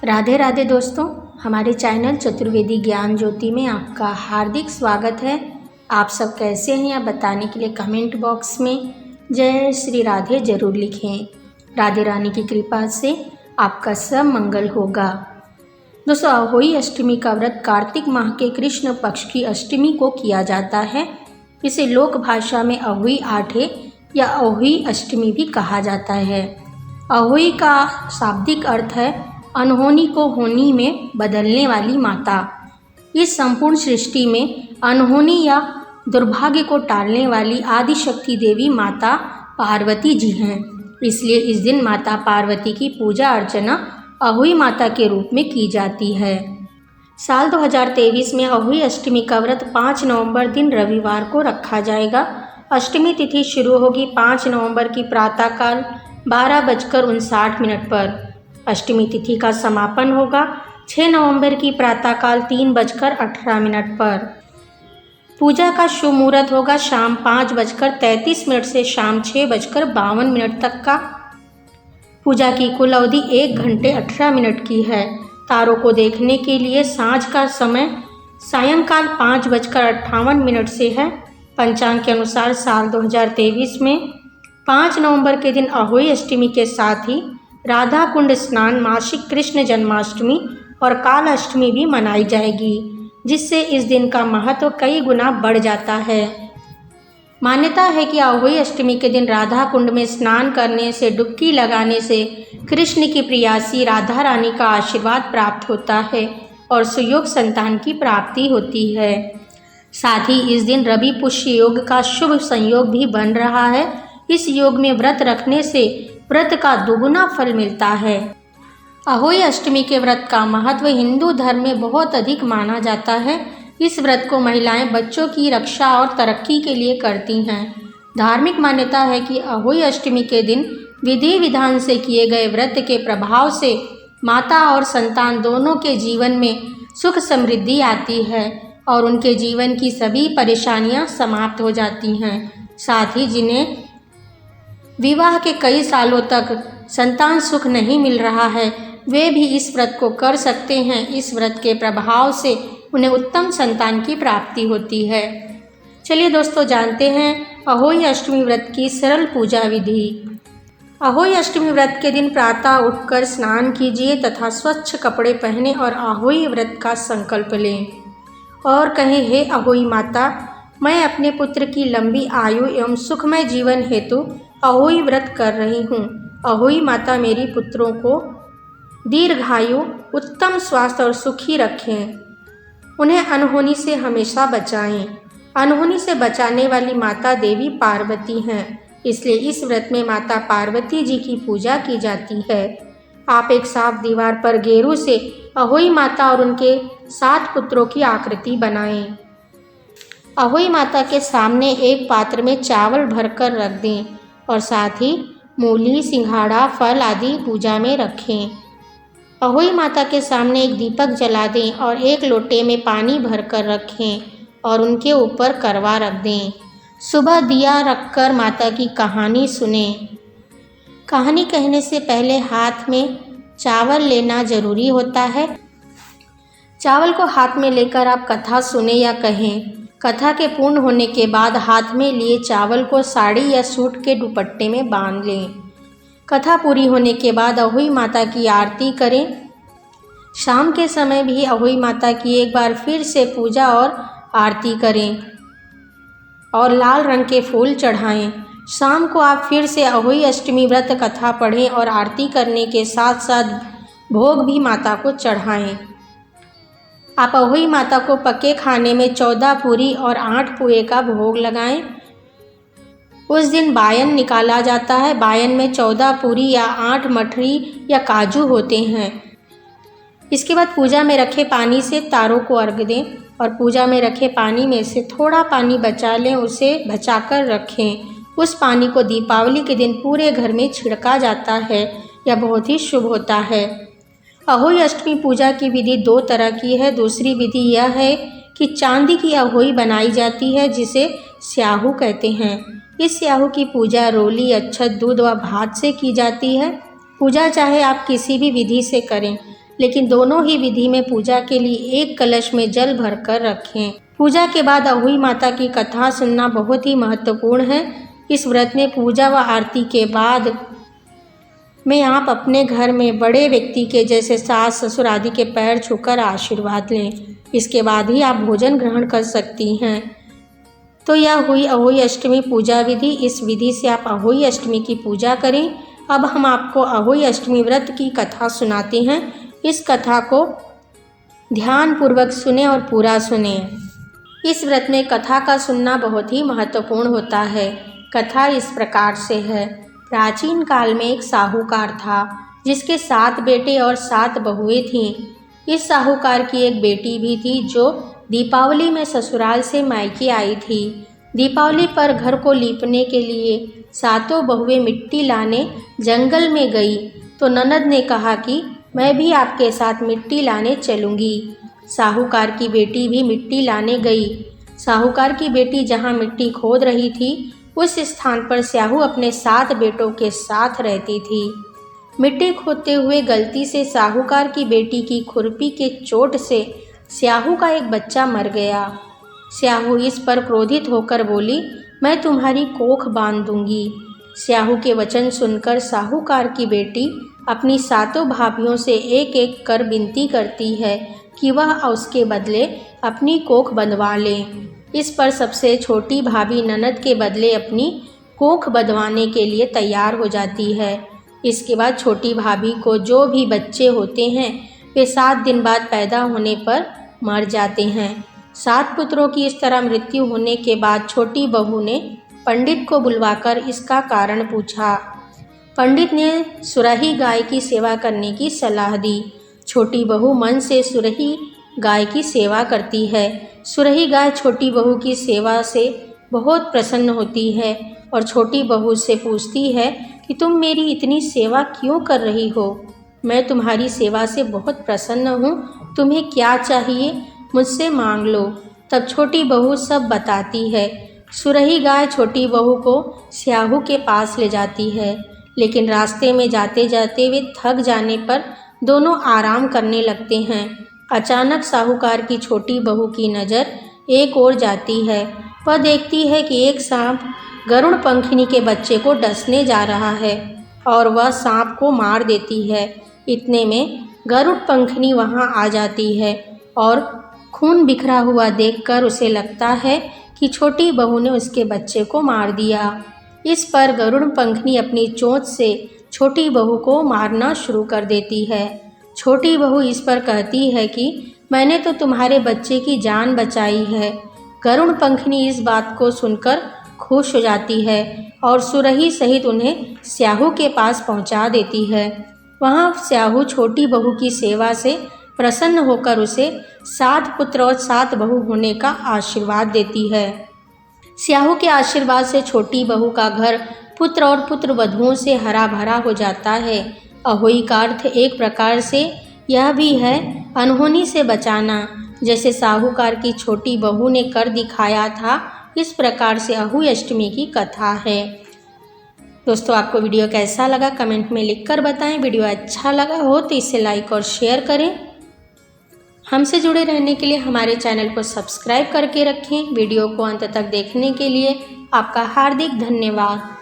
राधे राधे दोस्तों, हमारे चैनल चतुर्वेदी ज्ञान ज्योति में आपका हार्दिक स्वागत है। आप सब कैसे हैं यह बताने के लिए कमेंट बॉक्स में जय श्री राधे जरूर लिखें। राधे रानी की कृपा से आपका सब मंगल होगा। दोस्तों, अहोई अष्टमी का व्रत कार्तिक माह के कृष्ण पक्ष की अष्टमी को किया जाता है। इसे लोक भाषा में अहोई आठे या अहोई अष्टमी भी कहा जाता है। अहोई का शाब्दिक अर्थ है अनहोनी को होनी में बदलने वाली माता। इस संपूर्ण सृष्टि में अनहोनी या दुर्भाग्य को टालने वाली आदिशक्ति देवी माता पार्वती जी हैं। इसलिए इस दिन माता पार्वती की पूजा अर्चना अहोई माता के रूप में की जाती है। साल 2023 में अहोई अष्टमी का व्रत 5 नवंबर दिन रविवार को रखा जाएगा। अष्टमी तिथि शुरू होगी 5 नवंबर की प्रातःकाल 12:59 पर। अष्टमी तिथि का समापन होगा 6 नवंबर की प्रातःकाल 3:18 पर। पूजा का शुभ मुहूर्त होगा शाम 5:33 से शाम 6:52 तक का। पूजा की कुल अवधि 1 घंटे 18 मिनट की है। तारों को देखने के लिए सांझ का समय सायंकाल 5:58 से है। पंचांग के अनुसार साल 2023 में 5 नवंबर के दिन अहोई अष्टमी के साथ ही राधा कुंड स्नान, मासिक कृष्ण जन्माष्टमी और काल अष्टमी भी मनाई जाएगी, जिससे इस दिन का महत्व कई गुना बढ़ जाता है। मान्यता है कि अहोई अष्टमी के दिन राधा कुंड में स्नान करने से, डुबकी लगाने से कृष्ण की प्रियासी राधा रानी का आशीर्वाद प्राप्त होता है और सुयोग संतान की प्राप्ति होती है। साथ ही इस दिन रवि पुष्य योग का शुभ संयोग भी बन रहा है। इस योग में व्रत रखने से व्रत का दुगुना फल मिलता है। अहोई अष्टमी के व्रत का महत्व हिंदू धर्म में बहुत अधिक माना जाता है। इस व्रत को महिलाएं बच्चों की रक्षा और तरक्की के लिए करती हैं। धार्मिक मान्यता है कि अहोई अष्टमी के दिन विधि विधान से किए गए व्रत के प्रभाव से माता और संतान दोनों के जीवन में सुख समृद्धि आती है और उनके जीवन की सभी परेशानियां समाप्त हो जाती हैं। साथ ही जिन्हें विवाह के कई सालों तक संतान सुख नहीं मिल रहा है, वे भी इस व्रत को कर सकते हैं। इस व्रत के प्रभाव से उन्हें उत्तम संतान की प्राप्ति होती है। चलिए दोस्तों, जानते हैं अहोई अष्टमी व्रत की सरल पूजा विधि। अहोई अष्टमी व्रत के दिन प्रातः उठकर स्नान कीजिए तथा स्वच्छ कपड़े पहने और अहोई व्रत का संकल्प लें और कहें, हे अहोई माता, मैं अपने पुत्र की लंबी आयु एवं सुखमय जीवन हेतु अहोई व्रत कर रही हूँ। अहोई माता मेरी पुत्रों को दीर्घायु, उत्तम स्वास्थ्य और सुखी रखें। उन्हें अनहोनी से हमेशा बचाएं। अनहोनी से बचाने वाली माता देवी पार्वती हैं, इसलिए इस व्रत में माता पार्वती जी की पूजा की जाती है। आप एक साफ दीवार पर गेरू से अहोई माता और उनके 7 पुत्रों की आकृति बनाएं। अहोई माता के सामने एक पात्र में चावल भरकर रख दें और साथ ही मूली, सिंघाड़ा, फल आदि पूजा में रखें। अहोई माता के सामने एक दीपक जला दें और एक लोटे में पानी भरकर रखें और उनके ऊपर करवा रख दें। सुबह दिया रखकर माता की कहानी सुने। कहानी कहने से पहले हाथ में चावल लेना जरूरी होता है। चावल को हाथ में लेकर आप कथा सुने या कहें। कथा के पूर्ण होने के बाद हाथ में लिए चावल को साड़ी या सूट के दुपट्टे में बांध लें। कथा पूरी होने के बाद अहोई माता की आरती करें। शाम के समय भी अहोई माता की एक बार फिर से पूजा और आरती करें और लाल रंग के फूल चढ़ाएं। शाम को आप फिर से अहोई अष्टमी व्रत कथा पढ़ें और आरती करने के साथ साथ भोग भी माता को चढ़ाएं। आप अहोई माता को पके खाने में 14 पूरी और 8 पुए का भोग लगाएं। उस दिन बायन निकाला जाता है। बायन में 14 पूरी या 8 मठरी या काजू होते हैं। इसके बाद पूजा में रखे पानी से तारों को अर्घ दें और पूजा में रखे पानी में से थोड़ा पानी बचा लें, उसे बचाकर रखें। उस पानी को दीपावली के दिन पूरे घर में छिड़का जाता है। यह बहुत ही शुभ होता है। अहोई अष्टमी पूजा की विधि 2 तरह की है। दूसरी विधि यह है कि चांदी की अहोई बनाई जाती है, जिसे स्याहू कहते हैं। इस स्याहू की पूजा रोली, अक्षत, दूध व भात से की जाती है। पूजा चाहे आप किसी भी विधि से करें, लेकिन दोनों ही विधि में पूजा के लिए एक कलश में जल भरकर रखें। पूजा के बाद अहोई माता की कथा सुनना बहुत ही महत्वपूर्ण है। इस व्रत में पूजा व आरती के बाद में आप अपने घर में बड़े व्यक्ति के जैसे सास ससुर आदि के पैर छूकर आशीर्वाद लें। इसके बाद ही आप भोजन ग्रहण कर सकती हैं। तो यह हुई अहोई अष्टमी पूजा विधि। इस विधि से आप अहोई अष्टमी की पूजा करें। अब हम आपको अहोई अष्टमी व्रत की कथा सुनाते हैं। इस कथा को ध्यानपूर्वक सुने और पूरा सुने। इस व्रत में कथा का सुनना बहुत ही महत्वपूर्ण होता है। कथा इस प्रकार से है। प्राचीन काल में एक साहूकार था जिसके 7 बेटे और 7 बहुएं थीं। इस साहूकार की एक बेटी भी थी जो दीपावली में ससुराल से मायके आई थी। दीपावली पर घर को लीपने के लिए 7 बहुएं मिट्टी लाने जंगल में गई तो ननद ने कहा कि मैं भी आपके साथ मिट्टी लाने चलूँगी। साहूकार की बेटी भी मिट्टी लाने गई। साहूकार की बेटी जहाँ मिट्टी खोद रही थी उस स्थान पर स्याहू अपने 7 बेटों के साथ रहती थी। मिट्टी खोदते हुए गलती से साहूकार की बेटी की खुरपी के चोट से स्याहू का एक बच्चा मर गया। स्याहू इस पर क्रोधित होकर बोली, मैं तुम्हारी कोख बांध दूंगी। स्याहू के वचन सुनकर साहूकार की बेटी अपनी 7 भाभियों से एक एक कर विनती करती है कि वह उसके बदले अपनी कोख बंधवा ले। इस पर सबसे छोटी भाभी ननद के बदले अपनी कोख बंधवाने के लिए तैयार हो जाती है। इसके बाद छोटी भाभी को जो भी बच्चे होते हैं वे 7 दिन बाद पैदा होने पर मर जाते हैं। 7 पुत्रों की इस तरह मृत्यु होने के बाद छोटी बहू ने पंडित को बुलवाकर इसका कारण पूछा। पंडित ने सुरही गाय की सेवा करने की सलाह दी। छोटी बहू मन से सुरही गाय की सेवा करती है। सुरही गाय छोटी बहू की सेवा से बहुत प्रसन्न होती है और छोटी बहू से पूछती है कि तुम मेरी इतनी सेवा क्यों कर रही हो? मैं तुम्हारी सेवा से बहुत प्रसन्न हूँ। तुम्हें क्या चाहिए मुझसे मांग लो। तब छोटी बहू सब बताती है। सुरही गाय छोटी बहू को स्याहू के पास ले जाती है, लेकिन रास्ते में जाते जाते वे थक जाने पर दोनों आराम करने लगते हैं। अचानक साहूकार की छोटी बहू की नज़र एक ओर जाती है। वह देखती है कि एक सांप गरुड़ पंखिनी के बच्चे को डसने जा रहा है और वह सांप को मार देती है। इतने में गरुड़ पंखिनी वहां आ जाती है और खून बिखरा हुआ देखकर उसे लगता है कि छोटी बहू ने उसके बच्चे को मार दिया। इस पर गरुड़ पंखिनी अपनी चोंच से छोटी बहू को मारना शुरू कर देती है। छोटी बहू इस पर कहती है कि मैंने तो तुम्हारे बच्चे की जान बचाई है। गरुड़ पंखिनी इस बात को सुनकर खुश हो जाती है और सुरही सहित उन्हें स्याहू के पास पहुंचा देती है। वहां स्याहू छोटी बहू की सेवा से प्रसन्न होकर उसे 7 पुत्र और 7 बहू होने का आशीर्वाद देती है। स्याहू के आशीर्वाद से छोटी बहू का घर पुत्र और पुत्र वधुओं से हरा भरा हो जाता है। अहोई का अर्थ एक प्रकार से यह भी है अनहोनी से बचाना। जैसे साहूकार की छोटी बहू ने कर दिखाया था, इस प्रकार से अहोई अष्टमी की कथा है। दोस्तों, आपको वीडियो कैसा लगा कमेंट में लिखकर बताएं। वीडियो अच्छा लगा हो तो इसे लाइक और शेयर करें। हमसे जुड़े रहने के लिए हमारे चैनल को सब्सक्राइब करके रखें। वीडियो को अंत तक देखने के लिए आपका हार्दिक धन्यवाद।